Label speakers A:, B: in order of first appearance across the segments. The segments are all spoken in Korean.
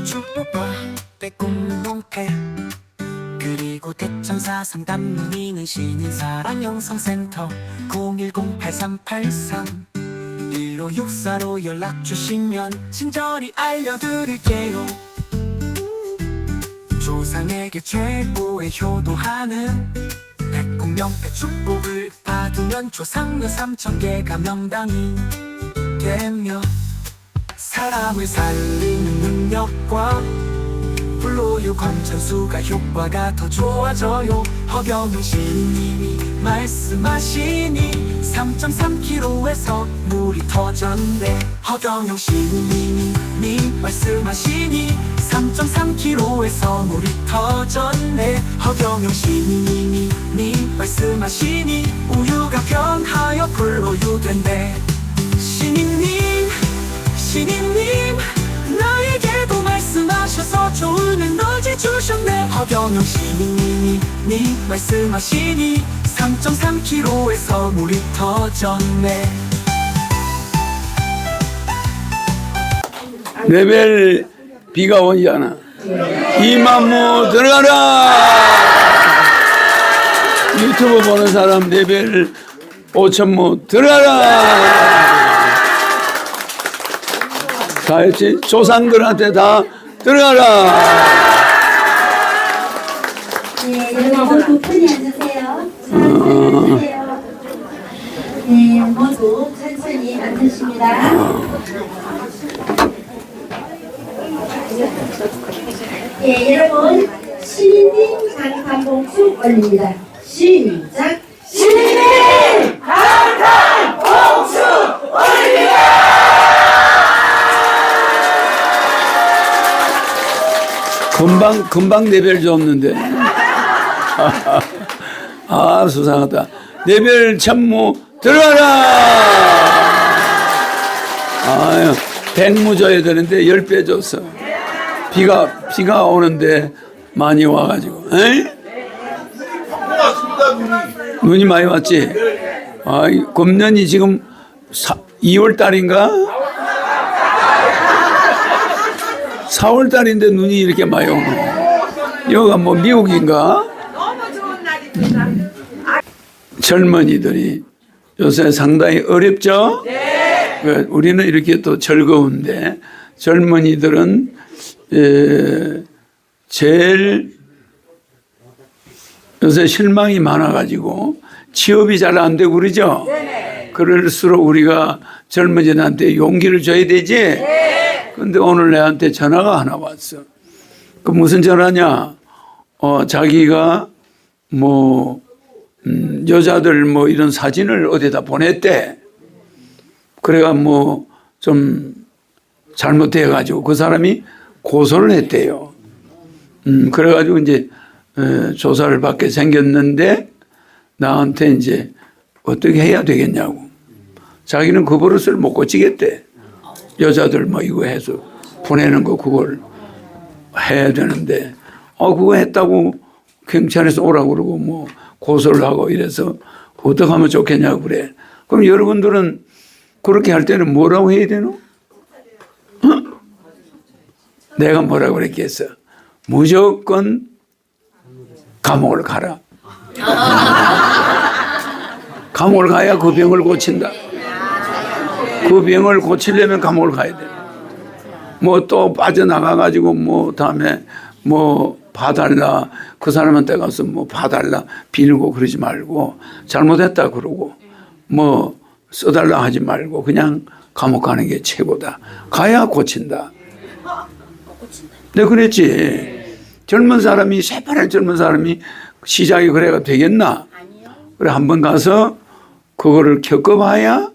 A: 축복과 빼꼼농패 그리고 대천사 상담 문의는 신인사랑영성센터 010-8383-1564로 연락주시면 친절히 알려드릴게요. 조상에게 최고의 효도하는 백공명패 축복을 받으면 조상묘 3000개가 명당이 되며 사람을 살리는 능력과 불로유 건천수가 효과가 더 좋아져요. 허경영 시인님이 말씀하시니 3.3kg에서 물이 터졌네. 허경영 시인님이 말씀하시니 3.3kg에서 물이 터졌네. 허경영 시인님이 말씀하시니 우유가 변하여 불로유된대. 신인님 나에게도 말씀하셔서 좋은 에너지 주셨네. 허경영 시인님이 말씀하시니 3.3kg에서 물이 터졌네.
B: 레벨 비가 오잖아. 이만무 들어가라. 유튜브 보는 사람 레벨 5천무 들어가라. 다 했지? 조상들한테 다 들어가라.
C: 네, 여러분 천천히 앉으세요. 앉으세요. 네, 모두 천천히 앉으십니다. 예, 여러분 신인님 강탄봉축 올립니다. 시작. 신인님 강탄봉축 올립니다.
B: 금방 레벨 줬는데. 아, 수상하다. 레벨 천무 들어가라. 아유, 100무 줘야 되는데 10배 줬어. 비가 오는데 많이 와가지고. 에이? 눈이 많이 왔지? 아, 금년이 지금 2월 달인가? 4월 달인데 눈이 이렇게 많이 오고. 여기가 뭐 미국인가? 젊은이들이 요새 상당히 어렵죠? 네. 우리는 이렇게 또 즐거운데 젊은이들은 제일 요새 실망이 많아가지고 취업이 잘 안 되고 그러죠? 네. 그럴수록 우리가 젊은이들한테 용기를 줘야 되지? 네. 근데 오늘 내한테 전화가 하나 왔어. 그 무슨 전화냐? 자기가 뭐 여자들 뭐 이런 사진을 어디다 보냈대. 그래가 뭐 좀 잘못해가지고 그 사람이 고소를 했대요. 그래가지고 이제 조사를 받게 생겼는데 나한테 이제 어떻게 해야 되겠냐고. 자기는 그 버릇을 못 고치겠대. 여자들 뭐 이거 해서 보내는 거 그걸 해야 되는데 그거 했다고 경찰에서 오라고 그러고 뭐 고소를 하고 이래서 어떻게 하면 좋겠냐고 그래. 그럼 여러분들은 그렇게 할 때는 뭐라고 해야 되노? 내가 뭐라고 그랬겠어? 무조건 감옥을 가라. 감옥을 가야 그 병을 고친다. 그 병을 고치려면 감옥을 가야 돼. 뭐 또 빠져나가가지고 뭐 다음에 뭐 봐달라. 그 사람한테 가서 뭐 봐달라. 빌고 그러지 말고 잘못했다 그러고 뭐 써달라 하지 말고 그냥 감옥 가는 게 최고다. 가야 고친다. 내가 그랬지. 젊은 사람이 새파란 젊은 사람이 시작이 그래가 되겠나? 그래 한번 가서 그거를 겪어봐야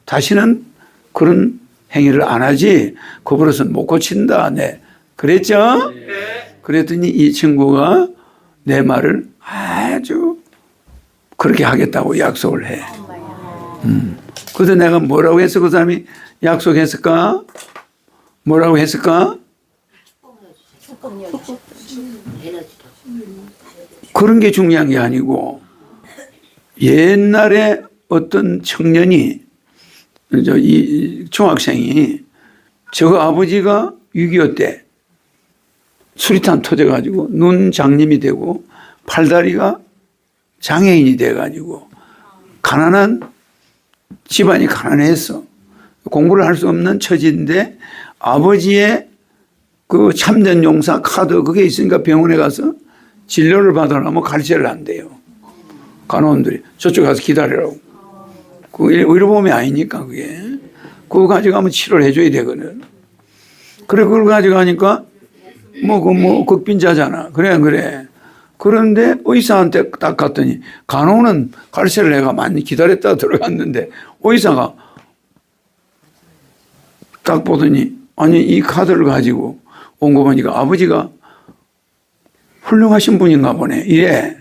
B: 다시는 그런 행위를 안 하지. 그 버릇은 못 고친다. 네. 그랬죠? 그랬더니 이 친구가 내 말을 아주 그렇게 하겠다고 약속을 해. 그래서 내가 뭐라고 해서 그 사람이 약속했을까? 뭐라고 했을까? 그런 게 중요한 게 아니고 옛날에 어떤 청년이 이 중학생이 저 아버지가 6.25 때 수리탄 터져가지고 눈 장님이 되고 팔다리가 장애인이 돼가지고 가난한 집안이 가난했어. 공부를 할 수 없는 처지인데 아버지의 그 참전용사 카드 그게 있으니까 병원에 가서 진료를 받으려면 갈세를 한대요. 간호원들이 저쪽 가서 기다리라고. 그 의료보험이 아니니까 그게. 그거 가져가면 치료를 해줘야 되거든. 그래 그걸 가져가니까 극빈자잖아. 그래. 그런데 의사한테 딱 갔더니 간호는 갈세를 내가 많이 기다렸다 들어갔는데 의사가 딱 보더니 아니 이 카드를 가지고 온 거 보니까 아버지가 훌륭하신 분인가 보네. 이래.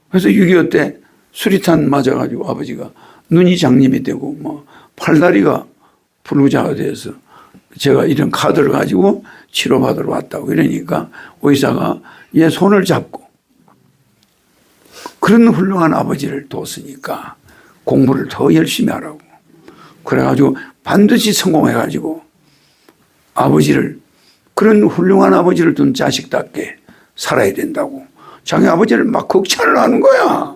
B: 그래서 6.25 때 수리탄 맞아가지고 아버지가 눈이 장님이 되고 팔다리가 불구자가 돼서 제가 이런 카드를 가지고 치료받으러 왔다고 이러니까 의사가 얘 손을 잡고 그런 훌륭한 아버지를 뒀으니까 공부를 더 열심히 하라고. 그래가지고 반드시 성공해가지고 아버지를 그런 훌륭한 아버지를 둔 자식답게 살아야 된다고. 자기 아버지를 막 극찬을 하는 거야.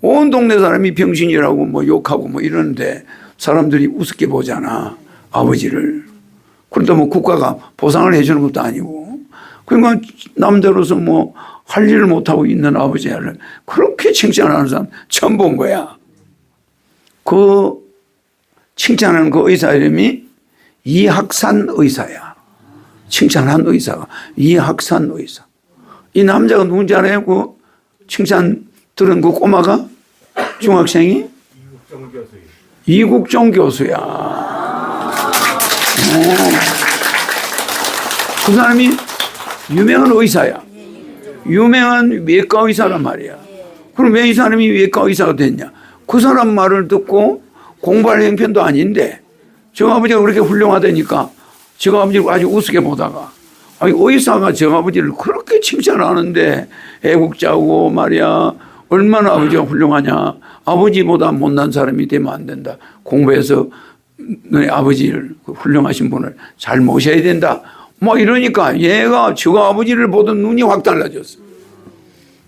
B: 온 동네 사람이 병신이라고 욕하고 이러는데 사람들이 우습게 보잖아. 아버지를. 그런데 국가가 보상을 해주는 것도 아니고. 그러니까 남자로서 할 일을 못하고 있는 아버지를 그렇게 칭찬하는 사람 처음 본 거야. 그 칭찬하는 그 의사 이름이 이학산 의사야. 칭찬한 의사가 이학산 의사. 이 남자가 누군지 알아요? 그 칭찬 들은 그 꼬마가 중학생이 이국종 교수야. 그 사람이 유명한 의사야. 유명한 외과 의사란 말이야. 그럼 왜 이 사람이 외과 의사가 됐냐? 그 사람 말을 듣고 공부할 형편도 아닌데 저 아버지가 그렇게 훌륭하다니까 저 아버지를 아주 우습게 보다가 아니 의사가 저 아버지를 그렇게 칭찬하는데 애국자고 말이야 얼마나 아버지가 훌륭하냐. 아버지보다 못난 사람이 되면 안 된다. 공부해서 너희 아버지를 훌륭하신 분을 잘 모셔야 된다. 이러니까 얘가 저 아버지를 보던 눈이 확 달라졌어.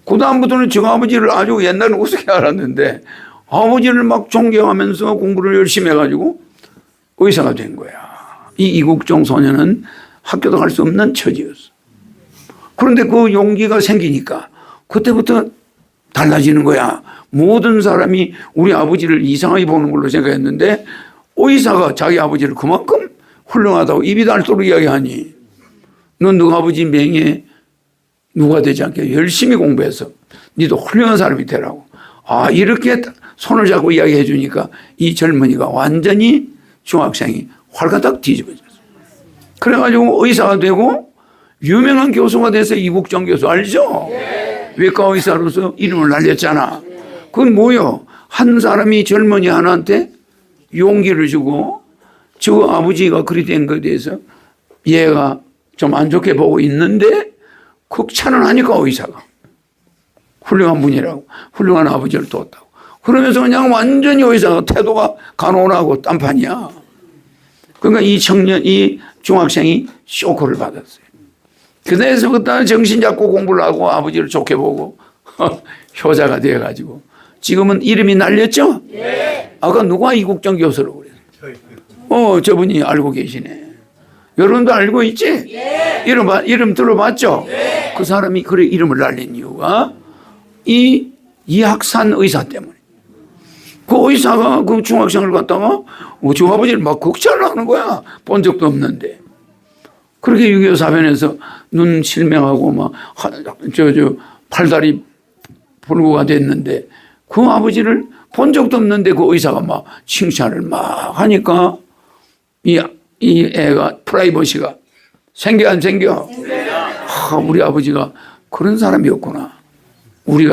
B: 그 다음부터는 저 아버지를 아주 옛날에 우습게 알았는데 아버지를 막 존경하면서 공부를 열심히 해가지고 의사가 된 거야. 이 이국종 소년은 학교도 갈 수 없는 처지였어. 그런데 그 용기가 생기니까 그때부터 달라지는 거야. 모든 사람이 우리 아버지를 이상하게 보는 걸로 생각했는데 의사가 자기 아버지를 그만큼 훌륭하다고 입이 닳도록 이야기하니 넌 너 아버지 명예 누가 되지 않게 열심히 공부해서 니도 훌륭한 사람이 되라고. 이렇게 손을 잡고 이야기해 주니까 이 젊은이가 완전히 중학생이 활가닥 뒤집어졌어. 그래가지고 의사가 되고 유명한 교수가 돼서 이국종 교수 알죠? 네. 외과 의사로서 이름을 날렸잖아. 그건 뭐요? 한 사람이 젊은이 하나한테 용기를 주고 저 아버지가 그리 된 것에 대해서 얘가 좀 안 좋게 보고 있는데 극찬을 하니까 의사가 훌륭한 분이라고 훌륭한 아버지를 뒀다고. 그러면서 그냥 완전히 의사가 태도가 간온하고 딴판이야. 그러니까 이 중학생이 쇼크를 받았어요. 그때서부터 정신 잡고 공부를 하고 아버지를 좋게 보고 효자가 되어가지고 지금은 이름이 날렸죠? 네. 아까 누가 이국종 교수라고 그래요? 저분이 알고 계시네. 여러분도 알고 있지? 네. 이름 들어봤죠? 네. 그 사람이 그래 이름을 날린 이유가 이학산 의사 때문에. 그 의사가 그 중학생을 갖다가 저 아버지를 막 극찬을 하는 거야. 본 적도 없는데. 그렇게 6.25 사변에서 눈 실명하고 팔다리 불구가 됐는데 그 아버지를 본 적도 없는데 그 의사가 막 칭찬을 막 하니까 이 애가 프라이버시가 생겨 안 생겨? 우리 아버지가 그런 사람이었구나.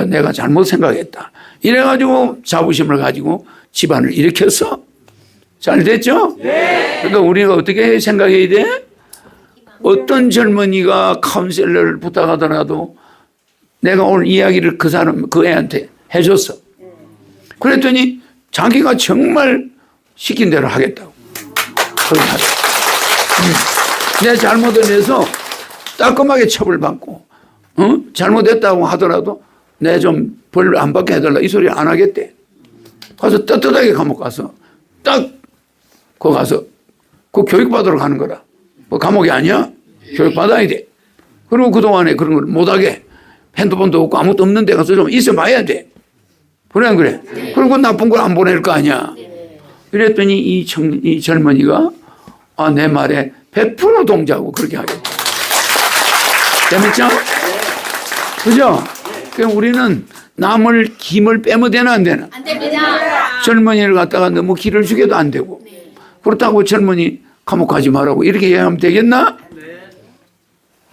B: 내가 잘못 생각했다. 이래가지고 자부심을 가지고 집안을 일으켰어. 잘 됐죠? 네. 그러니까 우리가 어떻게 생각해야 돼? 어떤 젊은이가 카운셀러를 부탁하더라도 내가 오늘 이야기를 그 애한테 해줬어. 그랬더니 자기가 정말 시킨 대로 하겠다고. 내 잘못을 해서 따끔하게 처벌받고, 잘못했다고 하더라도 내 좀 벌 안 받게 해달라 이 소리 안 하겠대. 가서 떳떳하게 감옥 가서 딱 거 가서 그 교육받으러 가는 거라. 뭐 감옥이 아니야? 교육받아야 돼. 그리고 그동안에 그런 걸 못하게 핸드폰도 없고 아무것도 없는 데 가서 좀 있어봐야 돼. 그래 안 그래? 그리고 나쁜 걸 안 보낼 거 아니야. 이랬더니 이 젊은이가 내 말에 100% 동조하고 그렇게 하겠다. 재밌죠? 그죠? 그럼 우리는 남을 김을 빼면 되나 안 되나?
D: 안 됩니다.
B: 젊은이를 갖다가 너무 기를 주게도 안 되고. 그렇다고 젊은이 감옥 가지 말라고 이렇게 이야기하면 되겠나?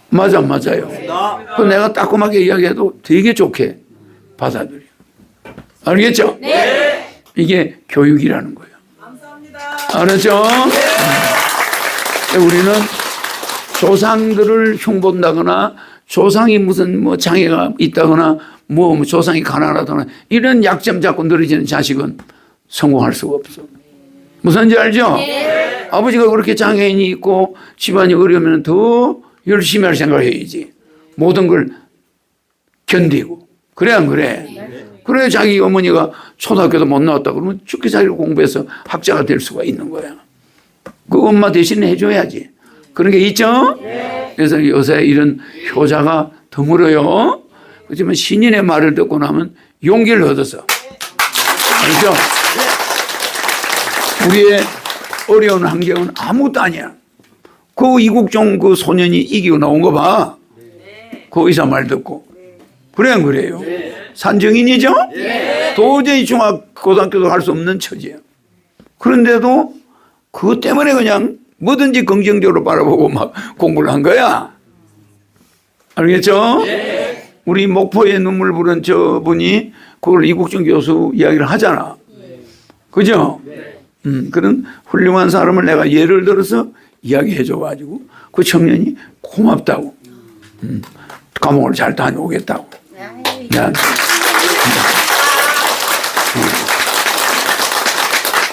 B: 맞아, 맞아요. 그 내가 따끔하게 이야기해도 되게 좋게 받아들여. 알겠죠?
D: 네.
B: 이게 교육이라는 거예요.
A: 감사합니다.
B: 알았죠? 우리는 조상들을 흉본다거나 조상이 무슨 뭐 장애가 있다거나 뭐 조상이 가난하다거나 이런 약점 잡고 늘어지는 자식은 성공할 수가 없어. 무슨지 알죠?
D: 네.
B: 아버지가 그렇게 장애인이 있고 집안이 어려우면 더 열심히 할 생각을 해야지. 모든 걸 견디고. 그래 안 그래? 그래 자기 어머니가 초등학교도 못 나왔다 그러면 죽기 살기로 공부해서 학자가 될 수가 있는 거야. 그 엄마 대신에 해줘야지. 그런 게 있죠? 그래서 요새 이런 효자가 드물어요. 그렇지만 신인의 말을 듣고 나면 용기를 얻어서. 그렇죠? 우리의 어려운 환경은 아무것도 아니야. 그 이국종 그 소년이 이기고 나온 거 봐. 그 의사 말 듣고. 그래 안 그래요? 산증인이죠? 도저히 고등학교도 갈 수 없는 처지야. 그런데도 그것 때문에 그냥 뭐든지 긍정적으로 바라보고 막 공부를 한 거야. 알겠죠? 우리 목포에 눈물 부른 저분이 그걸 이국종 교수 이야기를 하잖아. 그죠? 그런 훌륭한 사람을 내가 예를 들어서 이야기해 줘가지고 그 청년이 고맙다고. 감옥을 잘 다녀오겠다고.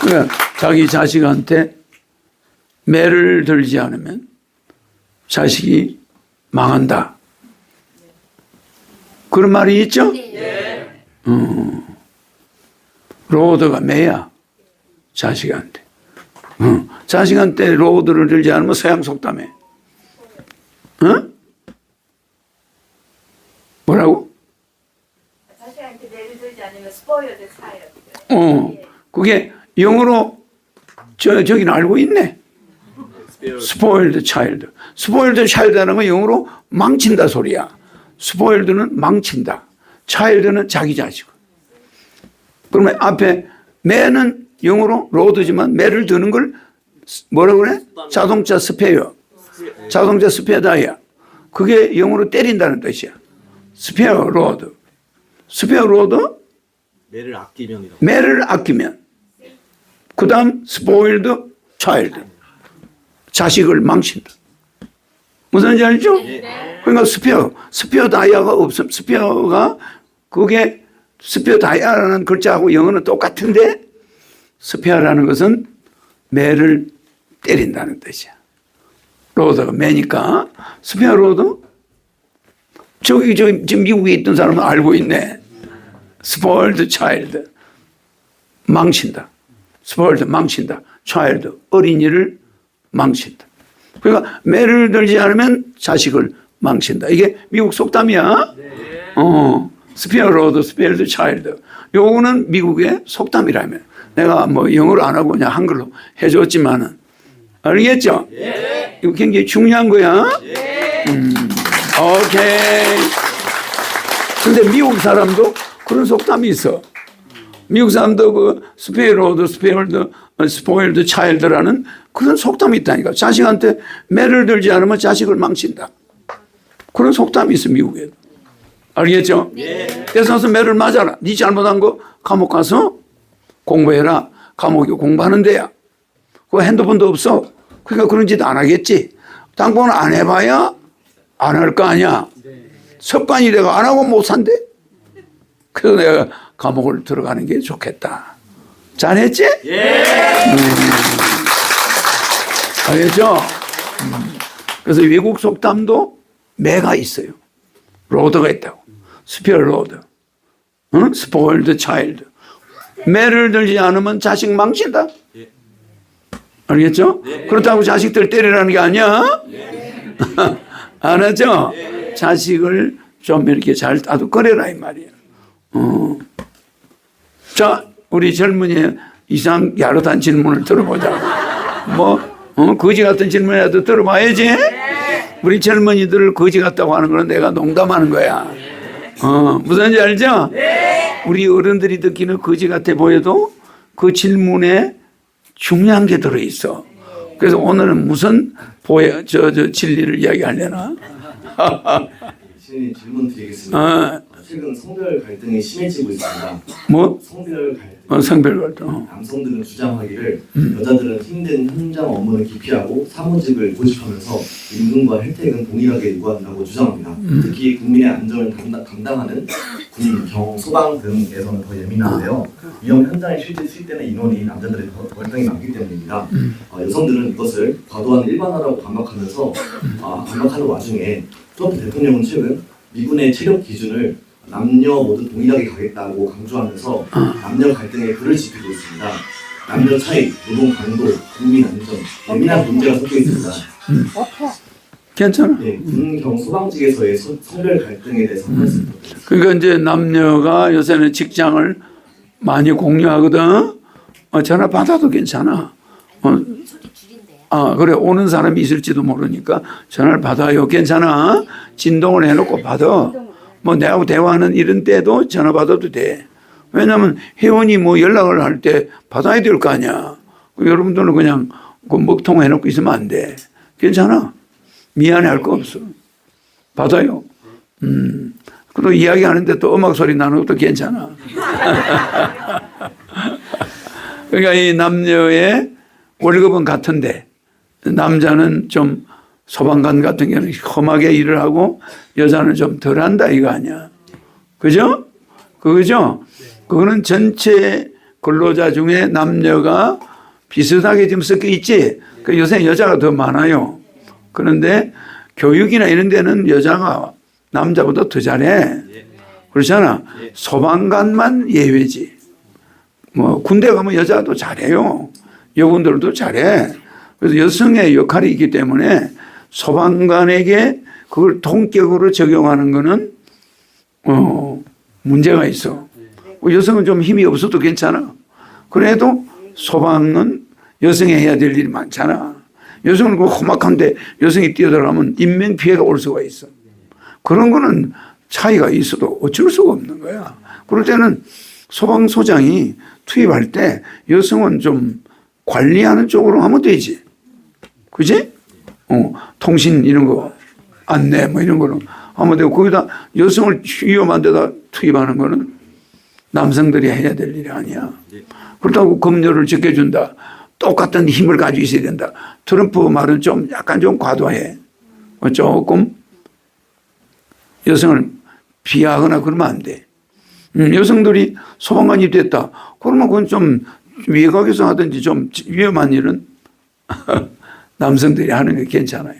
B: 그래, 자기 자식한테 매를 들지 않으면 자식이 망한다. 그런 말이 있죠? 로드가 매야. 자식한테. 자식한테 로드를 들지 않으면 서양 속담해. 뭐라고?
D: 자식한테 매를 들지 않으면 스포일드 차일드.
B: 그게 영어로 저기는 알고 있네. spoiled child. spoiled child라는 건 영어로 망친다 소리야. spoiled는 망친다. child는 자기 자식. 그러면 앞에 매는 영어로 로드지만 매를 드는 걸 뭐라고 그래? 자동차 스페어. 자동차 스페어 타이어. 그게 영어로 때린다는 뜻이야. 스페어 로드. 스페어 로드?
E: 매를 아끼면이라고.
B: 매를 아끼면. 그 다음 spoiled child. 자식을 망친다. 무슨 알죠? 그러니까 스페어 다이아가 없음. 스페어가 그게 스페어 다이아라는 글자하고 영어는 똑같은데 스페어라는 것은 매를 때린다는 뜻이야. 로드가 매니까 스페어 로드 저기 지금 미국에 있던 사람은 알고 있네. spoiled child 망친다. spoiled 망친다. child 어린이를 망친다. 그러니까 매를 들지 않으면 자식을 망친다. 이게 미국 속담이야. 스페어 로드, 스페어드 차일드. 요거는 미국의 속담이라며. 내가 뭐 영어로 안 하고 그냥 한글로 해줬지만은 알겠죠? 이거 굉장히 중요한 거야. 오케이. 근데 미국 사람도 그런 속담이 있어. 미국 사람도 그 스페어 로드, 스포일드 차일드라는 그런 속담이 있다니까. 자식한테 매를 들지 않으면 자식을 망친다. 그런 속담이 있어 미국에도. 알겠죠? 그래서 매를 맞아라. 네 잘못한 거 감옥 가서 공부해라. 감옥이 공부하는 데야. 그 핸드폰도 없어. 그러니까 그런 짓 안 하겠지. 당분간 안 해봐야 안 할 거 아니야. 습관이 내가 안 하고 못 산대. 그래서 내가 감옥을 들어가는 게 좋겠다. 잘했지? 알겠죠? 그래서 외국 속담도 매가 있어요. 로드가 있다고. 스피어 로드. 응? 스포일드 차일드. 매를 들지 않으면 자식 망친다. 알겠죠? 그렇다고 자식들 때리라는 게 아니야. 알았죠? 자식을 좀 이렇게 잘 다독거려라 이 말이에요. 자, 우리 젊은이 이상 야릇한 질문을 들어보자. 거지 같은 질문이라도 들어봐야지. 우리 젊은이들을 거지 같다고 하는 건 내가 농담하는 거야. 무슨지 알죠? 우리 어른들이 듣기는 거지 같아 보여도 그 질문에 중요한 게 들어있어. 그래서 오늘은 무슨 진리를 이야기하려나?
E: 신님 질문 드리겠습니다. 최근 성별 갈등이 심해지고 있습니다.
B: 뭐?
E: 성별 갈등.
B: 성별 갈등.
E: 남성들은 주장하기를 여자들은 힘든 현장 업무는 기피하고 사무직을 고집하면서 임금과 혜택은 동일하게 요구한다고 주장합니다. 특히 국민의 안전을 담당하는 군, 경, 소방 등에서는 더 예민한데요. 위험 현장에 실제 투입되는 인원이 남자들의 월등히 많기 때문입니다. 여성들은 이것을 과도한 일반화라고 반박하는 와중에 트럼프 대통령은 최근 미군의 체력 기준을 남녀 모두 동일하게 가겠다고 강조하면서 남녀 갈등에 불을 지피고 있습니다. 남녀 차이, 노동 강도, 국민 안전, 예민한 문제가 섞여 있습니다.
B: 괜찮아.
E: 네, 군, 경, 소방직에서의 성별 갈등에 대해서 한 말씀 부탁드립니다.
B: 그러니까 이제 남녀가 요새는 직장을 많이 공유하거든. 전화 받아도 괜찮아. 그래, 오는 사람이 있을지도 모르니까 전화를 받아요. 괜찮아. 진동을 해놓고 받아. 내하고 대화하는 이런 때도 전화 받아도 돼. 왜냐면 회원이 연락을 할 때 받아야 될 거 아니야. 여러분들은 그냥 먹통 해놓고 있으면 안 돼. 괜찮아. 미안해 할 거 없어. 받아요. 그리고 이야기하는데 또 음악 소리 나는 것도 괜찮아. 그러니까 이 남녀의 월급은 같은데 남자는 좀 소방관 같은 경우는 험하게 일을 하고 여자는 좀 덜한다 이거 아니야. 그죠? 그거죠? 그거는 전체 근로자 중에 남녀가 비슷하게 지금 섞여 있지. 요새 여자가 더 많아요. 그런데 교육이나 이런 데는 여자가 남자보다 더 잘해. 그렇잖아. 소방관만 예외지. 군대 가면 여자도 잘해요. 여군들도 잘해. 그래서 여성의 역할이 있기 때문에 소방관에게 그걸 통격으로 적용하는 거는 문제가 있어. 여성은 좀 힘이 없어도 괜찮아. 그래도 소방은 여성이 해야 될 일이 많잖아. 여성은 그 험악한데 여성이 뛰어들어가면 인명 피해가 올 수가 있어. 그런 거는 차이가 있어도 어쩔 수가 없는 거야. 그럴 때는 소방소장이 투입할 때 여성은 좀 관리하는 쪽으로 하면 되지. 그지? 통신 이런 거, 안내 이런 거는 하면 되고, 거기다 여성을 위험한 데다 투입하는 거는 남성들이 해야 될 일이 아니야. 그렇다고 검열을 지켜준다. 똑같은 힘을 가지고 있어야 된다. 트럼프 말은 약간 좀 과도해. 조금 여성을 비하하거나 그러면 안 돼. 여성들이 소방관이 됐다. 그러면 그건 좀 외곽에서 하든지 좀 위험한 일은 남성들이 하는 게 괜찮아요.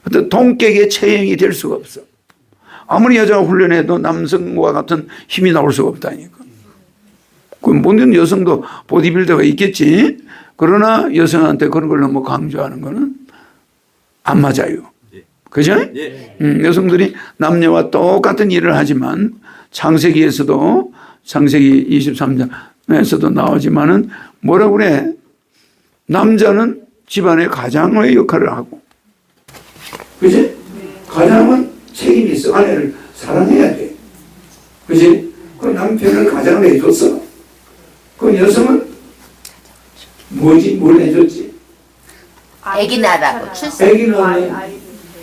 B: 어떤 동격의 체형이 될 수가 없어. 아무리 여자가 훈련해도 남성과 같은 힘이 나올 수가 없다니까. 모든 여성도 보디빌더가 있겠지. 그러나 여성한테 그런 걸 너무 강조하는 거는 안 맞아요. 그죠? 여성들이 남녀와 똑같은 일을 하지만 창세기에서도 창세기 23장에서도 나오지만은 뭐라 그래? 남자는 집안의 가장의 역할을 하고, 그지? 가장은 책임이 있어. 아내를 사랑해야 돼. 그지? 그 남편을 가장을 해줬어. 그 여성은 뭘 해줬지?
F: 아기 낳으라고 출산.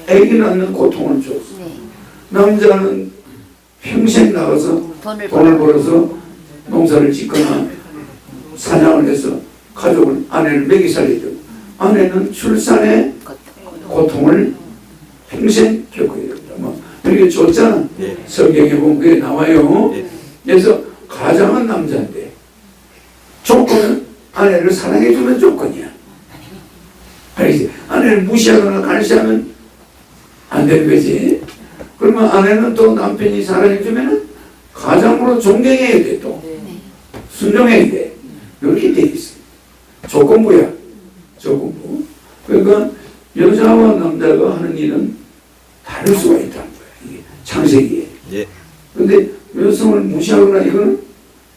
B: 애기 낳는 고통을 줬어.
F: 네.
B: 남자는 평생 나가서 돈을 벌어서 농사를 짓거나 사냥을 해서 아내를 먹이 살려주고, 아내는 출산의 고통을 평생 겪어야 된다. 이렇게 줬잖아. 성경에 보면 그게 나와요. 그래서 가장은 남자인데 조건은 아내를 사랑해주는 조건이야. 알겠지? 아내를 무시하거나 간시하면 안 되는 거지. 그러면 아내는 또 남편이 사랑해주면 가장으로 존경해야 돼, 또. 순종해야 돼. 이렇게 돼 있어. 조건부야. 조건부. 그러니까 여자와 남자가 하는 일은 다를 수가 있다는 거야. 이게 창세기에.
E: 예.
B: 근데 여성을 무시하거나 이거는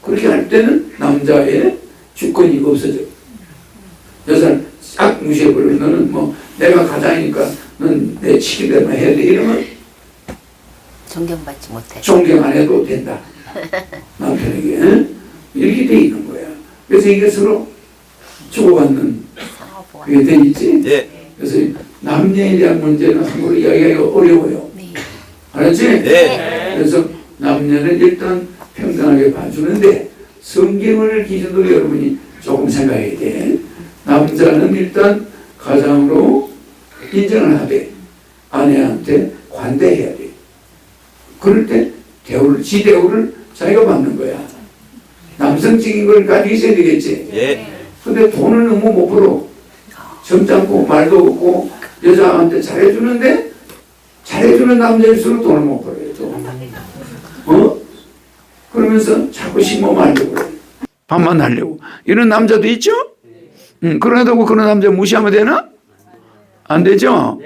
B: 그렇게 할 때는 남자의 주권이 없어져. 여자를 싹 무시해버리면 너는 뭐 내가 가장이니까 넌 내 시키대로 해야 돼. 이러면
F: 존경받지 못해.
B: 존경 안 해도 된다. 남편에게. 이렇게 돼 있는 거야. 그래서 이게 서로 주고받는 그게 돼 있지.
E: 예.
B: 그래서 남녀에 대한 문제는 함부로 이야기하기가 어려워요.
F: 네.
B: 알았지?
E: 네.
B: 그래서 남녀는 일단 평등하게 봐주는데 성경을 기준으로 여러분이 조금 생각해야 돼. 남자는 일단 가장으로 인정을 하되 아내한테 관대해야 돼. 그럴 때 대우를, 지 대우를 자기가 받는 거야. 남성적인 걸 가지고 있어야 되겠지.
E: 예.
B: 근데 돈을 너무 못 벌어. 점잖고 말도 없고 여자한테 잘해주는데 잘해주는 남자일수록 돈을 못 벌어요. 또. 그러면서 자꾸 심어 말려고 그래. 밥만 하려고. 이런 남자도 있죠? 그러다고 그런 남자 무시하면 되나? 안 되죠?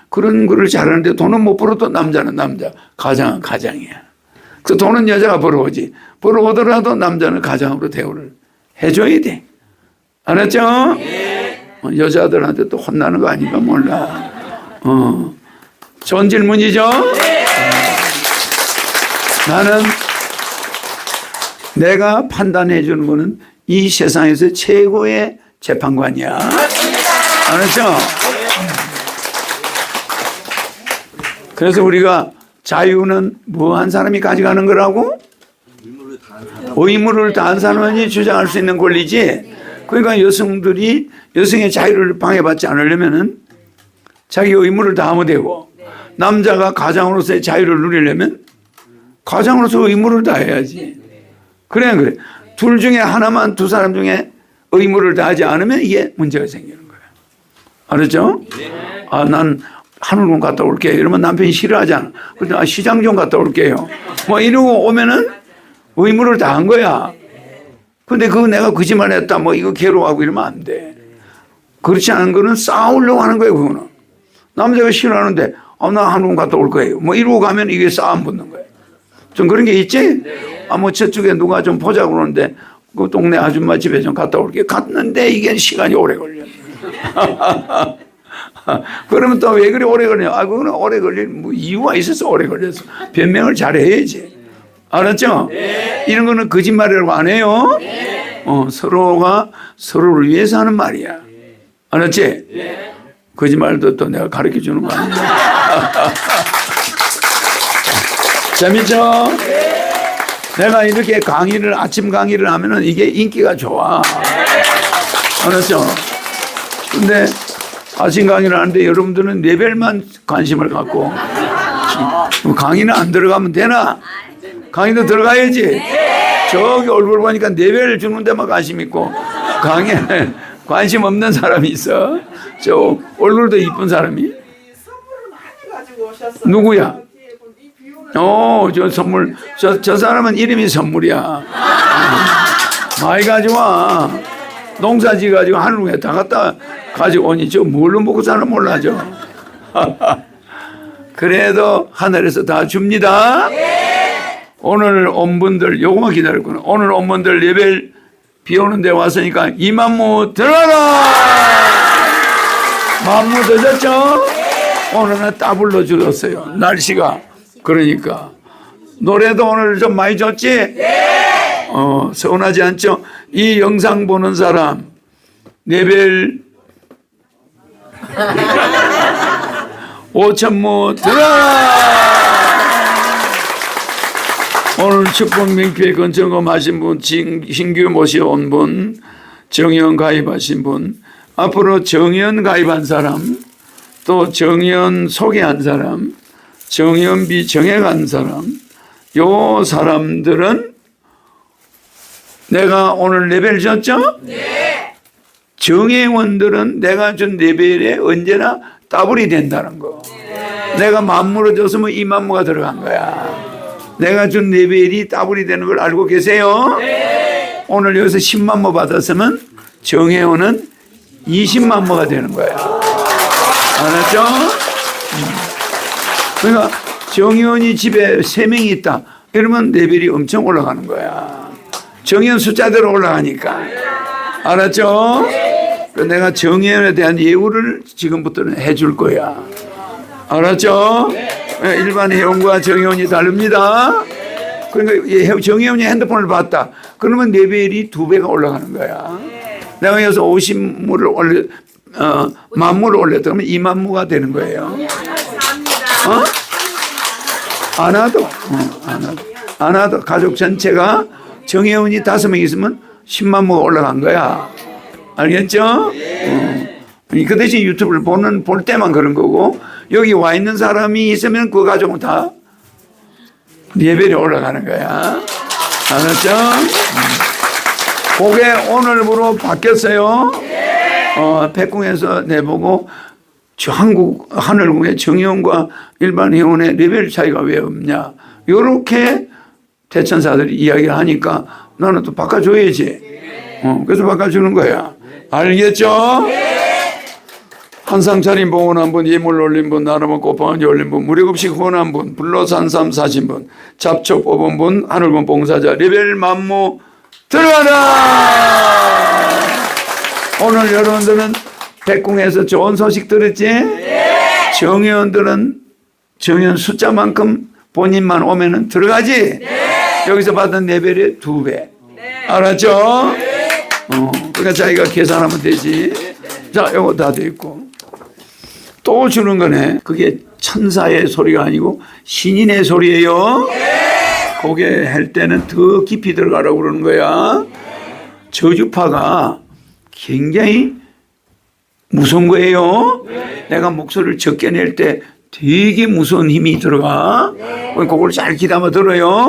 B: 그런 거를 잘하는데 돈은 못 벌어도 남자는 남자, 가장은 가장이야. 그 돈은 여자가 벌어오지. 벌어오더라도 남자는 가장으로 대우를 해줘야 돼. 알았죠? 여자들한테 또 혼나는 거 아닌가 몰라. 좋은 질문이죠? 나는 내가 판단해 주는 거는 이 세상에서 최고의 재판관이야. 알았죠? 그래서 우리가 자유는 뭐 한 사람이 가져가는 거라고? 의무를 다한 사람이 주장할 수 있는 권리지. 그러니까 여성들이 여성의 자유를 방해받지 않으려면은 자기 의무를 다하면 되고, 남자가 가장으로서의 자유를 누리려면 가장으로서 의무를 다해야지. 그래. 둘 중에 하나만, 두 사람 중에 의무를 다하지 않으면 이게 문제가 생기는 거야. 알았죠? 난 하늘군 갔다 올게. 이러면 남편이 싫어하잖아. 근데 시장 좀 갔다 올게요. 뭐 이러고 오면은 의무를 다한 거야. 근데 그거 내가 거짓말 했다. 뭐 이거 괴로워하고 이러면 안 돼. 그렇지 않은 거는 싸우려고 하는 거예요, 그거는. 남자가 싫어하는데, 나 하늘군 갔다 올 거예요. 뭐 이러고 가면 이게 싸움 붙는 거예요. 좀 그런 게 있지? 뭐 저쪽에 누가 좀 보자고 그러는데, 그 동네 아줌마 집에 좀 갔다 올게. 갔는데 이게 시간이 오래 걸려. 그러면 또 왜 그래 오래 걸려? 그거는 오래 걸릴 뭐 이유가 있어서 오래 걸렸어. 변명을 잘 해야지. 알았죠? 이런 거는 거짓말이라고 안 해요. 서로가 서로를 위해서 하는 말이야. 알았지? 거짓말도 또 내가 가르쳐 주는 거 아니야. 재밌죠? 내가 이렇게 아침 강의를 하면은 이게 인기가 좋아. 알았죠? 근데 아침 강의를 하는데 여러분들은 레벨만 관심을 갖고 강의는 안 들어가면 되나? 강의도 들어가야지. 저기 얼굴 보니까 레벨 주는 데만 관심 있고 강의에 관심 없는 사람이 있어. 저 얼굴도 이쁜 사람이. 누구야? 저 선물. 저 사람은 이름이 선물이야. 많이 가져와. 농사 지어가지고 하늘에 다 갖다 가지고 오니 저 뭘로 먹고 사는 몰라 저. 그래도 하늘에서 다 줍니다. 오늘 온 분들 요거만 기다렸구나. 오늘 온 분들 예배 비 오는 데 왔으니까 이만무 들어라. 만무 늦었죠? 오늘은 따블로 줄었어요. 날씨가. 그러니까 노래도 오늘 좀 많이 줬지? 서운하지 않죠? 이 영상 보는 사람 레벨 5천무 들어라. 오늘 축복명표에 건청금 하신 분, 신규 모셔온 분, 정연 가입하신 분, 앞으로 정연 가입한 사람, 또 정연 소개한 사람, 정연비 정액한 사람, 요 사람들은 내가 오늘 레벨 줬죠? 네. 정회원들은 내가 준 레벨에 언제나 따블이 된다는 거. 네. 내가 만무로 줬으면 2만무가 들어간 거야. 내가 준 레벨이 더블이 되는 걸 알고 계세요? 오늘 여기서 10만무 받았으면 정혜원은 20만무가 되는 거야. 알았죠? 그러니까 정혜원이 집에 3명이 있다. 이러면 레벨이 엄청 올라가는 거야. 정혜원 숫자대로 올라가니까. 알았죠? 그래서 내가 정혜원에 대한 예우를 지금부터는 해줄 거야. 알았죠? 일반 회원과 정혜원이 다릅니다. 그러니까 정혜원이 핸드폰을 봤다. 그러면 레벨이 2배가 올라가는 거야. 내가 여기서 50무를 만무를 올렸다. 그러면 2만무가 되는 거예요. 안 와도. 안 와도 가족 전체가 정혜원이 5명 있으면 10만무가 올라간 거야. 알겠죠? 그 대신 유튜브를 볼 때만 그런 거고, 여기 와 있는 사람이 있으면 그 가족은 다 레벨이 올라가는 거야. 알았죠? 그게 오늘부로 바뀌었어요. 백궁에서 내보고 저 한국 하늘궁의 정의원과 일반 회원의 레벨 차이가 왜 없냐, 이렇게 대천사들이 이야기를 하니까 나는 또 바꿔줘야지. 그래서 바꿔주는 거야. 알겠죠? 한상 차림 봉헌한 분, 예물 올린 분, 나라만 꽃방울이 올린 분, 무료급식 후원한 분, 불로산삼 사신 분, 잡초 뽑은 분, 하늘군 봉사자, 레벨 만무 들어가라! 오늘 여러분들은 백궁에서 좋은 소식 들었지? 정의원들은 정의원 숫자만큼 본인만 오면은 들어가지? 여기서 받은 레벨의 2배. 알았죠? 그러니까 자기가 계산하면 되지. 자, 요거 다 돼 있고. 또 주는 거네. 그게 천사의 소리가 아니고 신인의 소리예요. 그게 할 때는 더 깊이 들어가라고 그러는 거야. 저주파가 굉장히 무서운 거예요. 내가 목소리를 적게 낼 때 되게 무서운 힘이 들어가. 그걸 잘 귀담아 들어요.